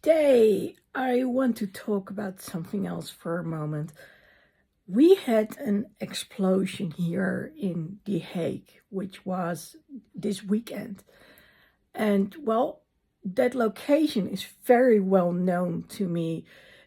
Today, I want to talk about something else for a moment. We had an explosion here in The Hague, which was this weekend. And well, that location is very well known to me.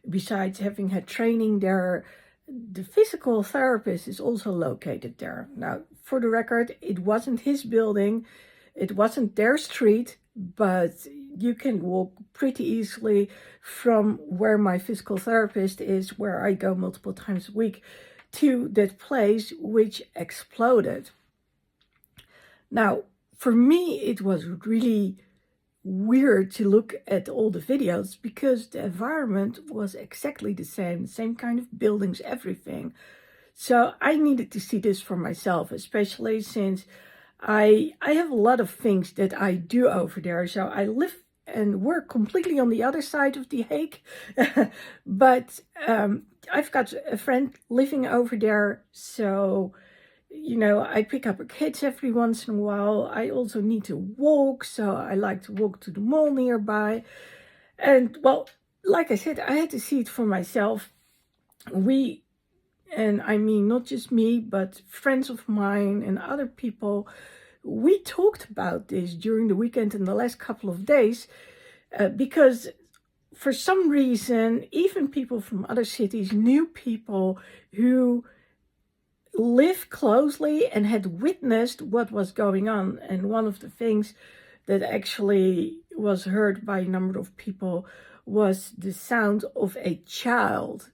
Besides having had training there, the physical therapist is also located there. Now, for the record, it wasn't his building, it wasn't their street, but you can walk pretty easily from where my physical therapist is, where I go multiple times a week, to that place which exploded. Now, for me, it was really weird to look at all the videos because the environment was exactly the same kind of buildings, everything. So I needed to see this for myself, especially since I have a lot of things that I do over there. So I live and work completely on the other side of The Hague, but I've got a friend living over there, so I pick up her kids every once in a while. I also need to walk, so I like to walk to the mall nearby. And well, like I said, I had to see it for myself. And I mean, not just me, but friends of mine and other people, we talked about this during the weekend and the last couple of days, because for some reason, even people from other cities knew people who lived closely and had witnessed what was going on. And one of the things that actually was heard by a number of people was the sound of a child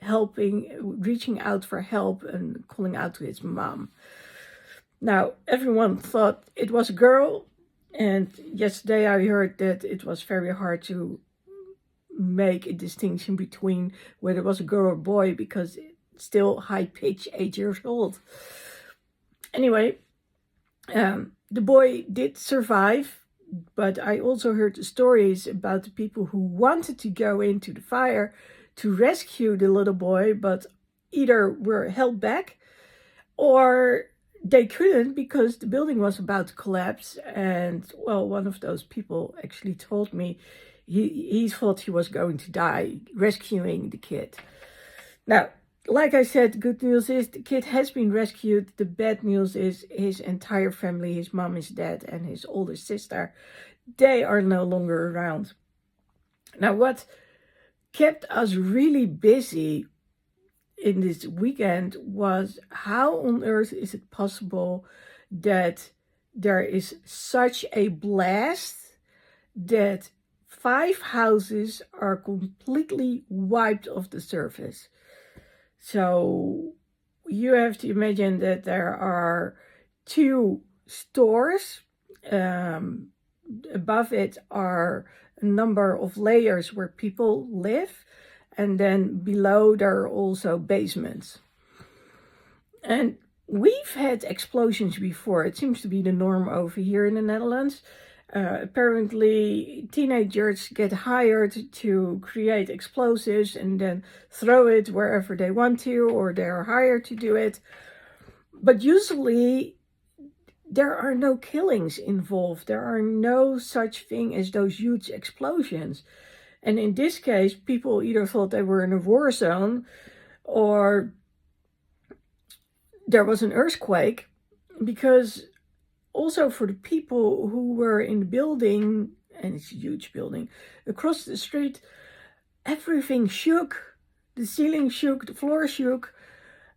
reaching out for help and calling out to his mom. Now, everyone thought it was a girl, and yesterday I heard that it was very hard to make a distinction between whether it was a girl or boy because it's still high pitch, 8 years old. Anyway, the boy did survive, but I also heard the stories about the people who wanted to go into the fire to rescue the little boy, but either were held back or they couldn't because the building was about to collapse. And well, one of those people actually told me he thought he was going to die rescuing the kid. Now, like I said, the good news is the kid has been rescued. The bad news is his entire family, his mom is dead and his older sister, they are no longer around. Now, what kept us really busy in this weekend was how on earth is it possible that there is such a blast that 5 houses are completely wiped off the surface. So you have to imagine that there are 2 stores. Above it are a number of layers where people live. And then below there are also basements. And we've had explosions before. It seems to be the norm over here in the Netherlands. Apparently, teenagers get hired to create explosives and then throw it wherever they want to, or they're hired to do it. But usually, there are no killings involved. There are no such thing as those huge explosions. And in this case, people either thought they were in a war zone or there was an earthquake, because also for the people who were in the building, and it's a huge building, across the street, everything shook. The ceiling shook, the floor shook,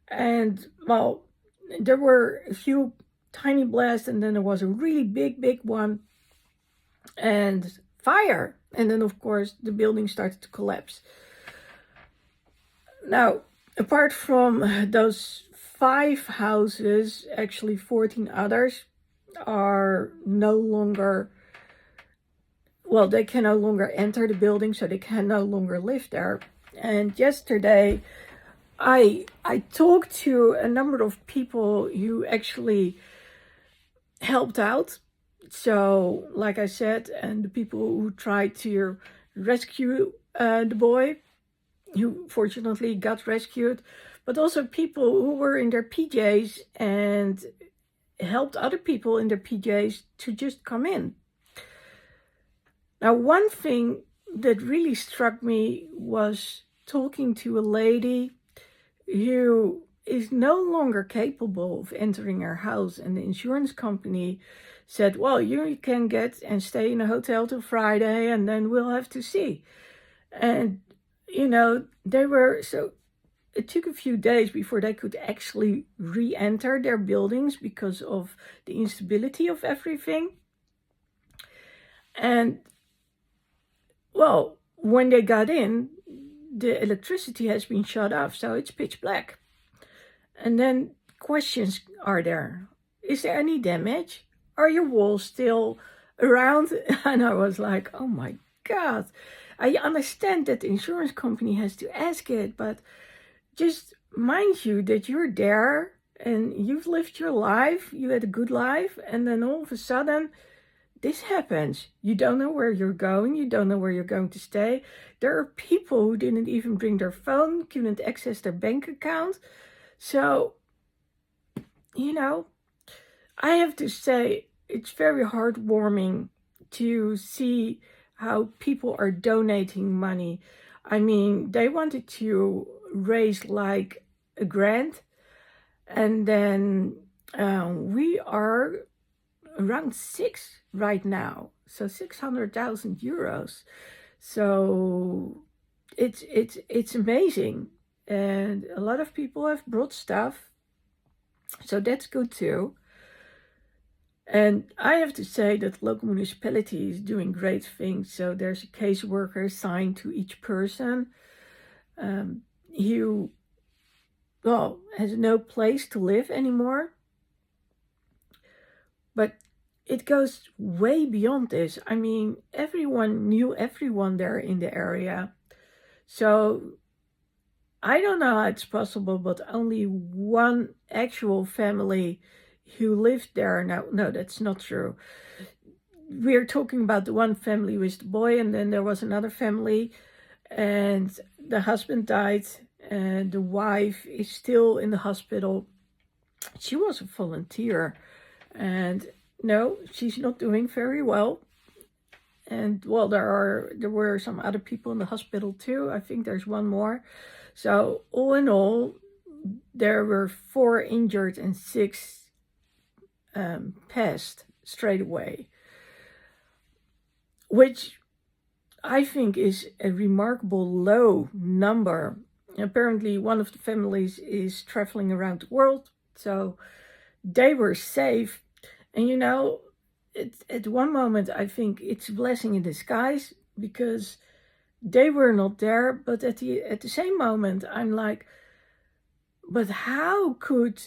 and well, there were a few tiny blasts, and then there was a really big one, and fire. And then, of course, the building started to collapse. Now, apart from those 5 houses, actually 14 others are no longer, well, they can no longer enter the building, so they can no longer live there. And yesterday, I talked to a number of people who actually helped out. So, like I said, and the people who tried to rescue the boy, who fortunately got rescued, but also people who were in their PJs and helped other people in their PJs to just come in. Now, one thing that really struck me was talking to a lady who is no longer capable of entering her house, and the insurance company said, well, you can get and stay in a hotel till Friday, and then we'll have to see. And they were so it took a few days before they could actually re-enter their buildings because of the instability of everything. And well, when they got in, the electricity has been shut off, so it's pitch black. And then questions are there. Is there any damage? Are your walls still around? And I was like, oh my God. I understand that the insurance company has to ask it, but just mind you that you're there and you've lived your life, you had a good life, and then all of a sudden this happens. You don't know where you're going, you don't know where you're going to stay. There are people who didn't even bring their phone, couldn't access their bank account. So, I have to say it's very heartwarming to see how people are donating money. I mean, they wanted to raise like a grant, and then we are around 6 right now, so 600,000 euros. So it's amazing, and a lot of people have brought stuff, so that's good too. And I have to say that local municipality is doing great things. So there's a caseworker assigned to each person who, well, has no place to live anymore. But it goes way beyond this. I mean, everyone knew everyone there in the area. So I don't know how it's possible, but only one actual family who lived there. No, that's not true. We're talking about the one family with the boy, and then there was another family, and the husband died, and the wife is still in the hospital. She was a volunteer, and no, she's not doing very well. And well, there were some other people in the hospital too. I think there's one more. So all in all, there were 4 injured and 6 passed straight away, which I think is a remarkable low number. Apparently one of the families is traveling around the world, so they were safe. And at one moment I think it's a blessing in disguise, because they were not there, but at the same moment I'm like, but how could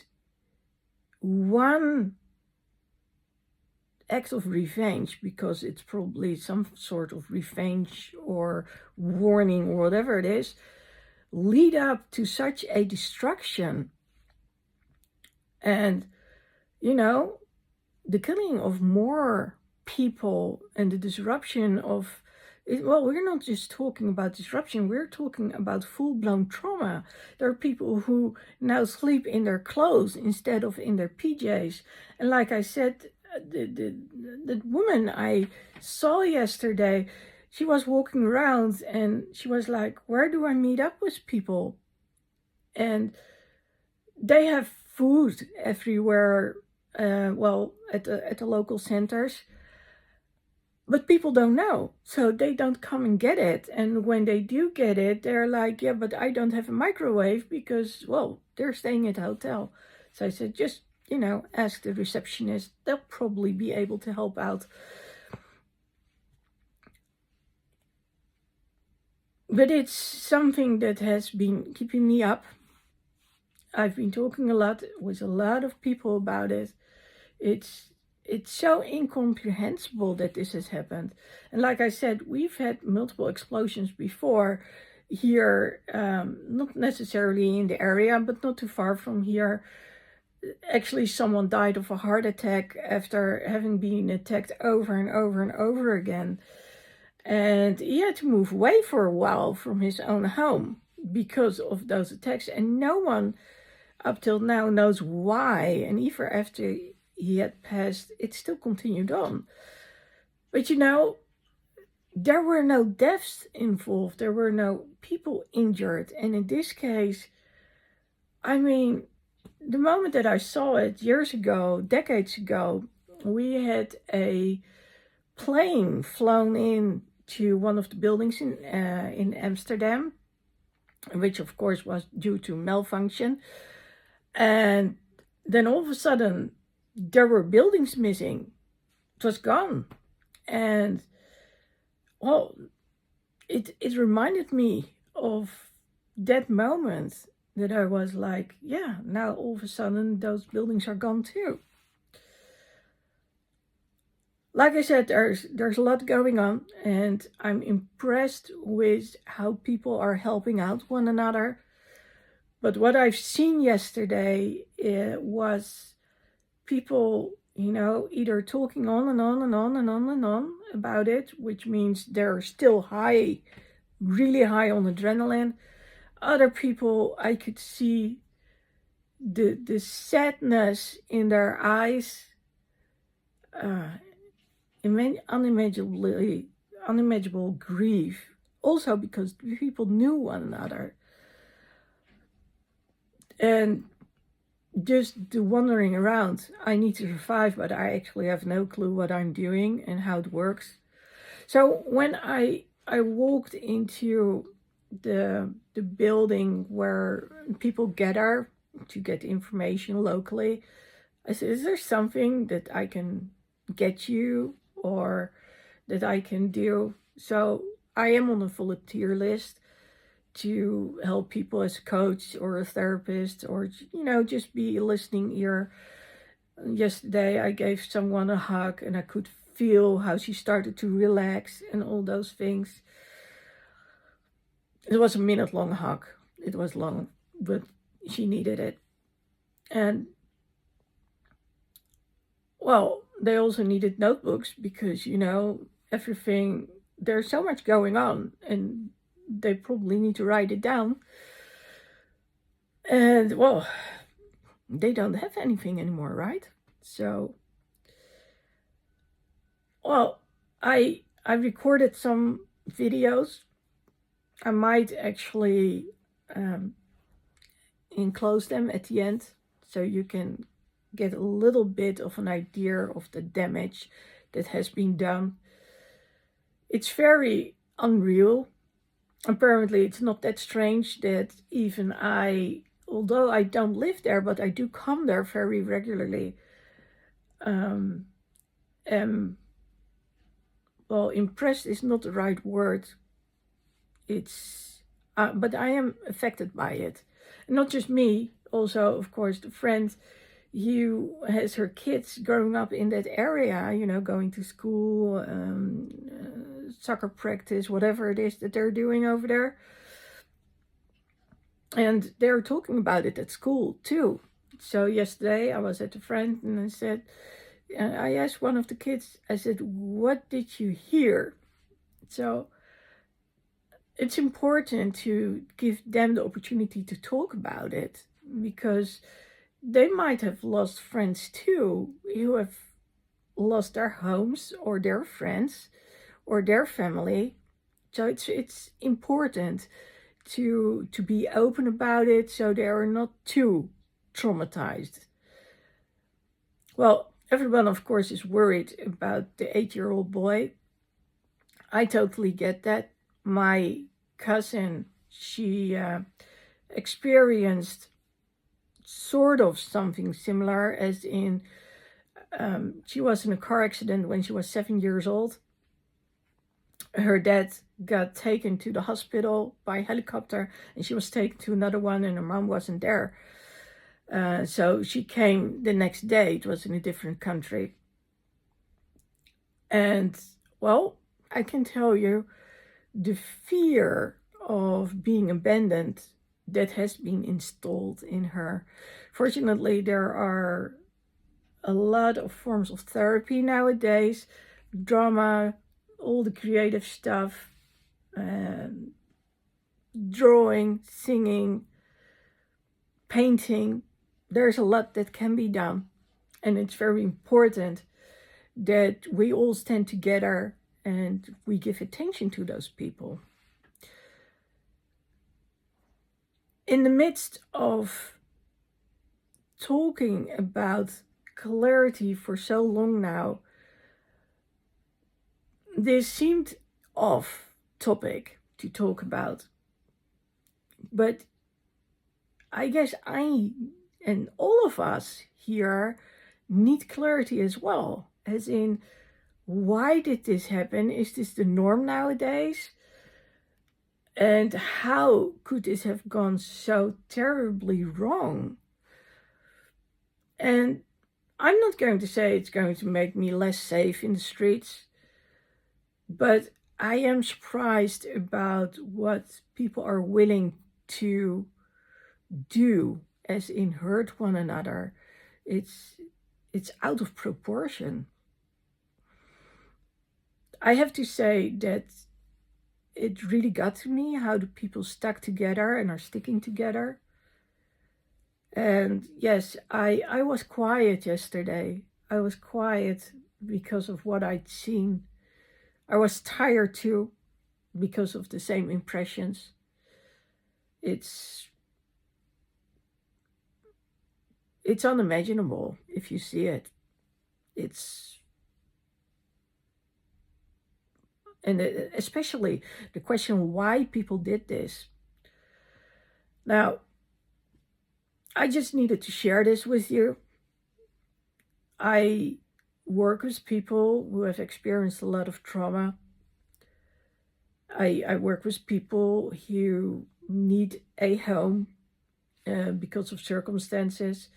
one act of revenge, because it's probably some sort of revenge or warning or whatever it is, lead up to such a destruction? And the killing of more people and the disruption of it, well, we're not just talking about disruption, we're talking about full-blown trauma. There are people who now sleep in their clothes instead of in their PJs. And like I said, the woman I saw yesterday, she was walking around and she was like, where do I meet up with people? And they have food everywhere, at the local centers, but people don't know, so they don't come and get it. And when they do get it, they're like, yeah, but I don't have a microwave because, well, they're staying at a hotel. So I said, just ask the receptionist, they'll probably be able to help out. But it's something that has been keeping me up. I've been talking a lot with a lot of people about it. It's so incomprehensible that this has happened. And like I said, we've had multiple explosions before here, not necessarily in the area, but not too far from here. Actually, someone died of a heart attack after having been attacked over and over and over again. And he had to move away for a while from his own home because of those attacks. And no one up till now knows why. And even after he had passed, it still continued on. But there were no deaths involved, there were no people injured. And in this case, I mean, the moment that I saw it years ago, decades ago, we had a plane flown in to one of the buildings in Amsterdam, which of course was due to malfunction. And then all of a sudden, there were buildings missing. It was gone. And well, it reminded me of that moment that I was like, yeah, now all of a sudden those buildings are gone too. Like I said, there's a lot going on, and I'm impressed with how people are helping out one another. But what I've seen yesterday was people, either talking on and on and on and on and on about it, which means they're still high, really high on adrenaline. Other people, I could see the sadness in their eyes, unimaginable grief. Also because people knew one another. And just the wandering around, I need to survive, but I actually have no clue what I'm doing and how it works. So when I walked into the building where people gather to get information locally, I said, is there something that I can get you or that I can do? So I am on a volunteer list to help people as a coach or a therapist, or just be a listening ear. Yesterday I gave someone a hug and I could feel how she started to relax and all those things. It was a minute-long hug. It was long, but she needed it. And well, they also needed notebooks because everything, there's so much going on and they probably need to write it down. And well, they don't have anything anymore, right? So, well, I recorded some videos. I might actually enclose them at the end so you can get a little bit of an idea of the damage that has been done. It's very unreal. Apparently it's not that strange that even I, although I don't live there, but I do come there very regularly, am, well, impressed is not the right word. It's, but I am affected by it. And not just me, also, of course, the friend who has her kids growing up in that area, going to school, soccer practice, whatever it is that they're doing over there. And they're talking about it at school too. So yesterday I was at a friend and I said, I asked one of the kids, I said, what did you hear? So it's important to give them the opportunity to talk about it, because they might have lost friends too, who have lost their homes or their friends or their family. So it's important to be open about it so they are not too traumatized. Well, everyone of course is worried about the 8-year-old boy. I totally get that. My cousin, she experienced sort of something similar, as in she was in a car accident when she was 7 years old. Her dad got taken to the hospital by helicopter and she was taken to another one and her mom wasn't there. So she came the next day. It was in a different country. And well, I can tell you, the fear of being abandoned that has been installed in her. Fortunately, there are a lot of forms of therapy nowadays, drama, all the creative stuff, drawing, singing, painting. There's a lot that can be done. And it's very important that we all stand together and we give attention to those people. In the midst of talking about clarity for so long now, this seemed off topic to talk about. But I guess I and all of us here need clarity as well. As in, why did this happen? Is this the norm nowadays? And how could this have gone so terribly wrong? And I'm not going to say it's going to make me less safe in the streets, but I am surprised about what people are willing to do, as in hurt one another. It's out of proportion. I have to say that it really got to me how the people stuck together and are sticking together. And yes, I was quiet yesterday. I was quiet because of what I'd seen. I was tired too, because of the same impressions. It's unimaginable if you see it. And especially the question why people did this. Now, I just needed to share this with you. I work with people who have experienced a lot of trauma. I work with people who need a home because of circumstances.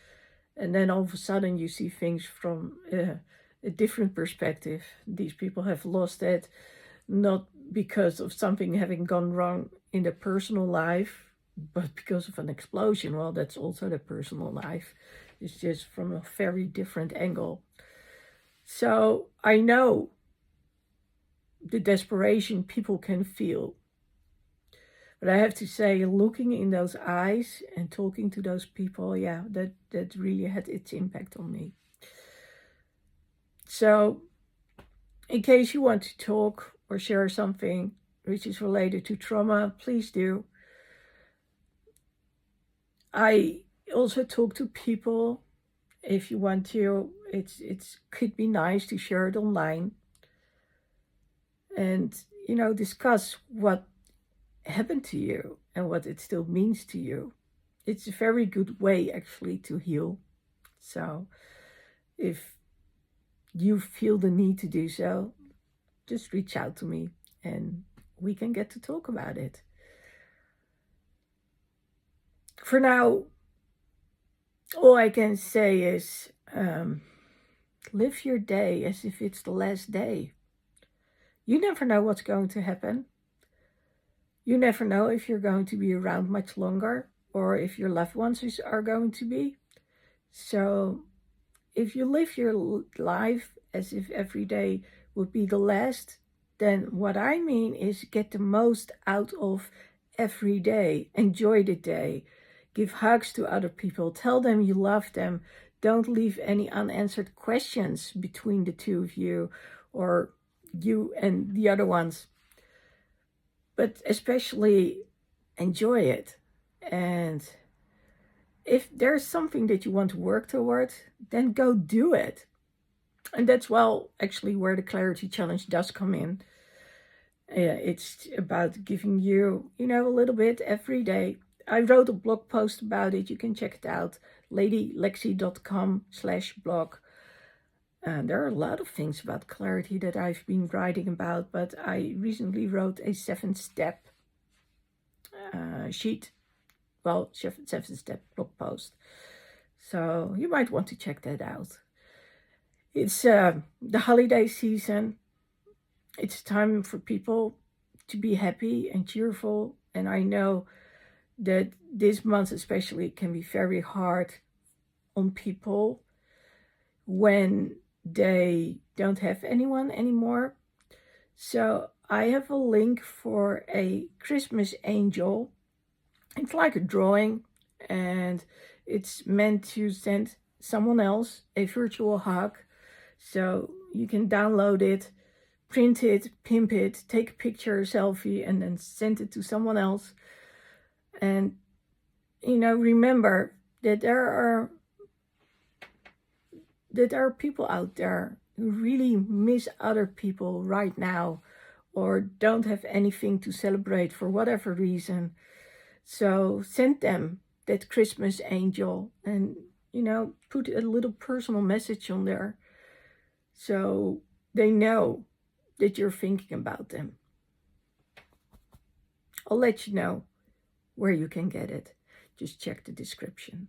And then all of a sudden you see things from a different perspective. These people have lost it, not because of something having gone wrong in their personal life, but because of an explosion. Well, that's also their personal life. It's just from a very different angle. So I know the desperation people can feel. But I have to say, looking in those eyes and talking to those people, yeah, that really had its impact on me. So in case you want to talk or share something which is related to trauma, please do. I also talk to people. If you want to, it's could be nice to share it online and discuss what happened to you and what it still means to you. It's a very good way actually to heal. So if you feel the need to do so, just reach out to me and we can get to talk about it. For now, all I can say is live your day as if it's the last day. You never know what's going to happen. You never know if you're going to be around much longer or if your loved ones are going to be. So if you live your life as if every day would be the last, then what I mean is get the most out of every day. Enjoy the day. Give hugs to other people. Tell them you love them. Don't leave any unanswered questions between the two of you or you and the other ones. But especially enjoy it. And if there's something that you want to work towards, then go do it. And that's actually where the Clarity Challenge does come in. It's about giving you, a little bit every day. I wrote a blog post about it. You can check it out, ladylexi.com/blog. And there are a lot of things about clarity that I've been writing about, but I recently wrote a 7-step sheet. Well, 7-step blog post. So you might want to check that out. It's the holiday season. It's time for people to be happy and cheerful. And I know that this month especially can be very hard on people when they don't have anyone anymore. So I have a link for a Christmas angel. It's like a drawing and it's meant to send someone else a virtual hug. So you can download it, print it, pimp it, take a picture, a selfie, and then send it to someone else. And, remember that there are people out there who really miss other people right now, or don't have anything to celebrate for whatever reason. So send them that Christmas angel, and put a little personal message on there so they know that you're thinking about them. I'll let you know where you can get it. Just check the description.